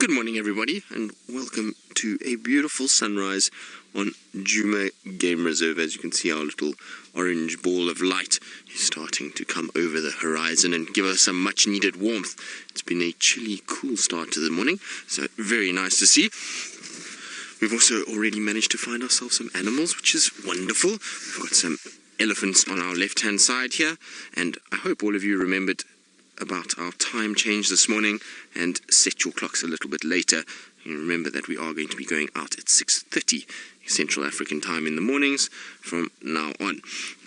Good morning everybody, and welcome to a beautiful sunrise on Djuma Game Reserve. As you can see, our little orange ball of light is starting to come over the horizon and give us some much needed warmth. It's been a chilly, cool start to the morning, so very nice to see. We've also already managed to find ourselves some animals, which is wonderful. We've got some elephants on our left hand side here, and I hope all of you remembered about our time change this morning and set your clocks a little bit later. And remember that we are going to be going out at 6:30 Central African time in the mornings from now on.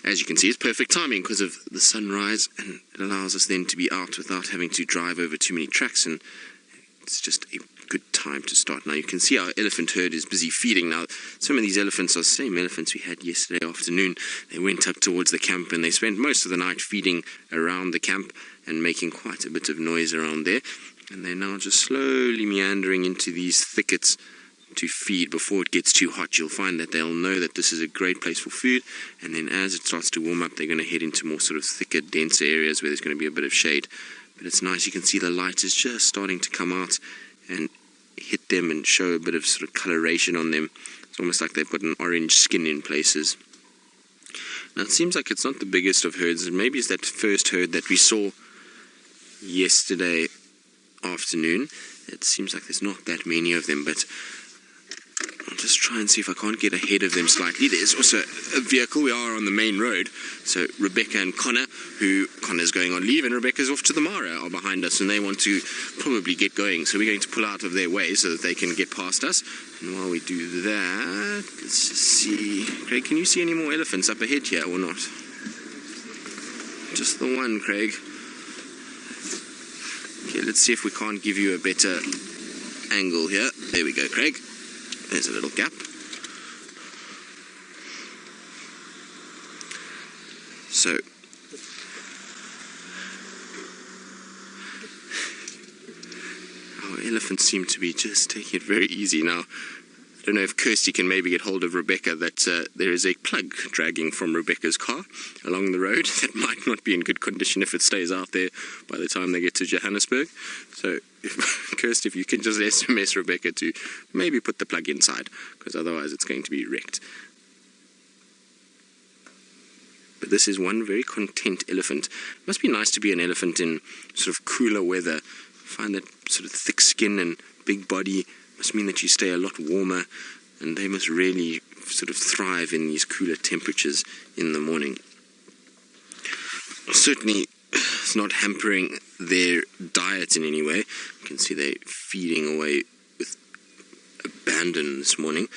As you can see, it's perfect timing because of the sunrise, and it allows us then to be out without having to drive over too many tracks, and it's just a good time to start. Now you can see our elephant herd is busy feeding. Now some of these elephants are the same elephants we had yesterday afternoon. They went up towards the camp and they spent most of the night feeding around the camp and making quite a bit of noise around there, and they're now just slowly meandering into these thickets to feed. Before it gets too hot, you'll find that they'll know that this is a great place for food, and then as it starts to warm up, they're going to head into more sort of thicker, denser areas where there's going to be a bit of shade. But it's nice, you can see the light is just starting to come out and hit them and show a bit of sort of coloration on them. It's almost like they've got an orange skin in places. Now it seems like it's not the biggest of herds. Maybe it's that first herd that we saw yesterday afternoon. It seems like there's not that many of them, but I'll just try and see if I can't get ahead of them slightly. There's also a vehicle. We are on the main road, so Rebecca and Connor's going on leave and Rebecca's off to the Mara are behind us, and they want to probably get going, so we're going to pull out of their way so that they can get past us. And while we do that, let's just see. Craig, can you see any more elephants up ahead here or not? Just the one, Craig. Okay, let's see if we can't give you a better angle here. There we go, Craig. There's a little gap. So, our elephants seem to be just taking it very easy now. I don't know if Kirsty can maybe get hold of Rebecca, that there is a plug dragging from Rebecca's car along the road that might not be in good condition if it stays out there by the time they get to Johannesburg. So, Kirsty, if you can just SMS Rebecca to maybe put the plug inside, because otherwise it's going to be wrecked. But this is one very content elephant. It must be nice to be an elephant in sort of cooler weather. Find that sort of thick skin and big body must mean that you stay a lot warmer, and they must really sort of thrive in these cooler temperatures in the morning. Certainly it's not hampering their diet in any way. You can see they're feeding away with abandon this morning.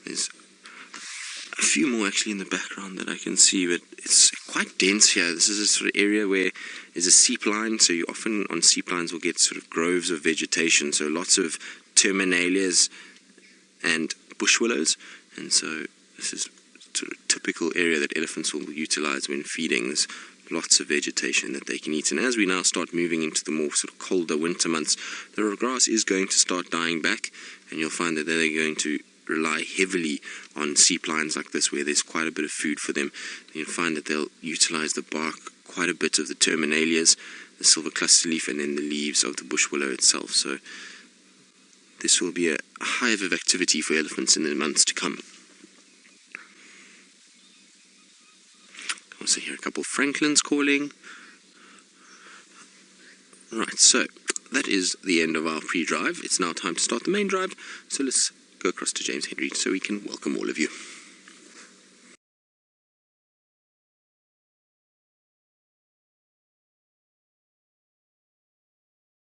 There's a few more actually in the background that I can see, but it's quite dense here. This is a sort of area where there's a seep line, so you often on seep lines will get sort of groves of vegetation, so lots of terminalias and bush willows, and so this is sort of a typical area that elephants will utilize when feeding. There's lots of vegetation that they can eat, and as we now start moving into the more sort of colder winter months, the grass is going to start dying back, and you'll find that they're going to rely heavily on seep lines like this where there's quite a bit of food for them. And you'll find that they'll utilize the bark, quite a bit of the terminalias, the silver cluster leaf, and then the leaves of the bush willow itself. So this will be a hive of activity for elephants in the months to come. Also hear a couple of francolins calling. Right, so that is the end of our pre-drive. It's now time to start the main drive, so let's go across to James Henry so we can welcome all of you.